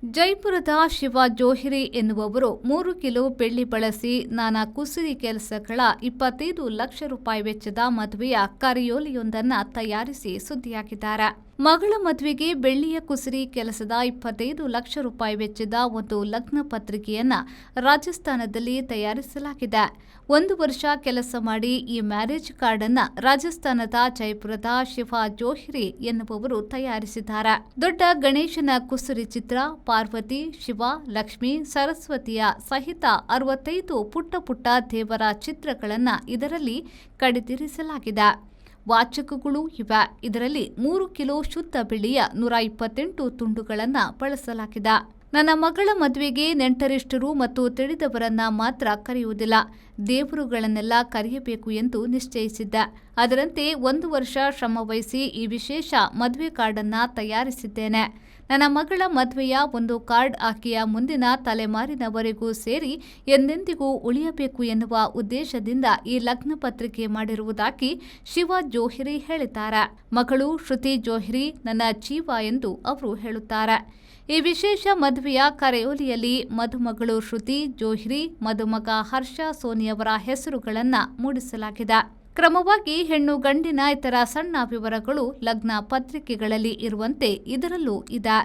ಜೈಪುರದ ಶಿವ ಜೋಹ್ರಿ ಎನ್ನುವವರು 3 ಕಿಲೋ ಬೆಳ್ಳಿ ಬಳಸಿ ನಾನಾ ಕುಸುರಿ ಕೆಲಸಗಳ 25 ಲಕ್ಷ ರೂಪಾಯಿ ವೆಚ್ಚದ ಮದುವೆಯ ಕರಿಯೋಲೆಯೊಂದನ್ನು ತಯಾರಿಸಿ ಸುದ್ದಿಯಾಗಿದ್ದಾರೆ. ಮಗಳ ಮದುವೆಗೆ ಬೆಳ್ಳಿಯ ಕುಸುರಿ ಕೆಲಸದ 25 ಲಕ್ಷ ರೂಪಾಯಿ ವೆಚ್ಚದ ಒಂದು ಲಗ್ನ ಪತ್ರಿಕೆಯನ್ನ ರಾಜಸ್ಥಾನದಲ್ಲಿ ತಯಾರಿಸಲಾಗಿದೆ. 1 ವರ್ಷ ಕೆಲಸ ಮಾಡಿ ಈ ಮ್ಯಾರೇಜ್ ಕಾರ್ಡ್ ಅನ್ನ ರಾಜಸ್ಥಾನದ ಜೈಪುರದ ಶಿವ ಜೋಹ್ರಿ ಎನ್ನುವವರು ತಯಾರಿಸಿದ್ದಾರೆ. ದೊಡ್ಡ ಗಣೇಶನ ಕುಸುರಿ ಚಿತ್ರ, ಪಾರ್ವತಿ, ಶಿವ, ಲಕ್ಷ್ಮಿ, ಸರಸ್ವತಿಯ ಸಹಿತ 65 ಪುಟ್ಟ ದೇವರ ಚಿತ್ರಗಳನ್ನ ಇದರಲ್ಲಿ ಕಡಿದಿರಿಸಲಾಗಿದೆ. ವಾಚಕಗಳು ಇವೆ. ಇದರಲ್ಲಿ 3 ಕಿಲೋ ಶುದ್ಧ ಬೆಳ್ಳಿಯ 128 ತುಂಡುಗಳನ್ನು ಬಳಸಲಾಗಿದೆ. ನನ್ನ ಮಗಳ ಮದುವೆಗೆ ನೆಂಟರಿಷ್ಟರು ಮತ್ತು ತಿಳಿದವರನ್ನ ಮಾತ್ರ ಕರೆಯುವುದಿಲ್ಲ, ದೇವರುಗಳನ್ನೆಲ್ಲ ಕರೆಯಬೇಕು ಎಂದು ನಿಶ್ಚಯಿಸಿದ್ದೆ. ಅದರಂತೆ 1 ವರ್ಷ ಶ್ರಮವಹಿಸಿ ಈ ವಿಶೇಷ ಮದುವೆ ಕಾರ್ಡನ್ನು ತಯಾರಿಸಿದ್ದೇನೆ. ನನ್ನ ಮಗಳ ಮದುವೆಯ ಒಂದು ಕಾರ್ಡ್ ಆಕೆಯ ಮುಂದಿನ ತಲೆಮಾರಿನವರೆಗೂ ಸೇರಿ ಎಂದೆಂದಿಗೂ ಉಳಿಯಬೇಕು ಎನ್ನುವ ಉದ್ದೇಶದಿಂದ ಈ ಲಗ್ನ ಪತ್ರಿಕೆ ಮಾಡಿರುವುದಾಗಿ ಶಿವ ಜೋಹ್ರಿ ಹೇಳಿದ್ದಾರೆ. ಮಗಳು ಶ್ರುತಿ ಜೋಹ್ರಿ ನನ್ನ ಜೀವ ಎಂದು ಅವರು ಹೇಳುತ್ತಾರೆ. ಈ ವಿಶೇಷ ಮದುವೆಯ ಕರೆಯೋಲೆಯಲ್ಲಿ ಮದುಮಗಳು ಶ್ರುತಿ ಜೋಹ್ರಿ, ಮದುಮಗ ಹರ್ಷ ಸೋನಿಯವರ ಹೆಸರುಗಳನ್ನು ಮೂಡಿಸಲಾಗಿದೆ. ಕ್ರಮವಾಗಿ ಹೆಣ್ಣು ಗಂಡಿನ ಇತರ ಸಣ್ಣ ವಿವರಗಳು ಲಗ್ನ ಪತ್ರಿಕೆಗಳಲ್ಲಿ ಇರುವಂತೆ ಇದರಲ್ಲೂ ಇದೆ.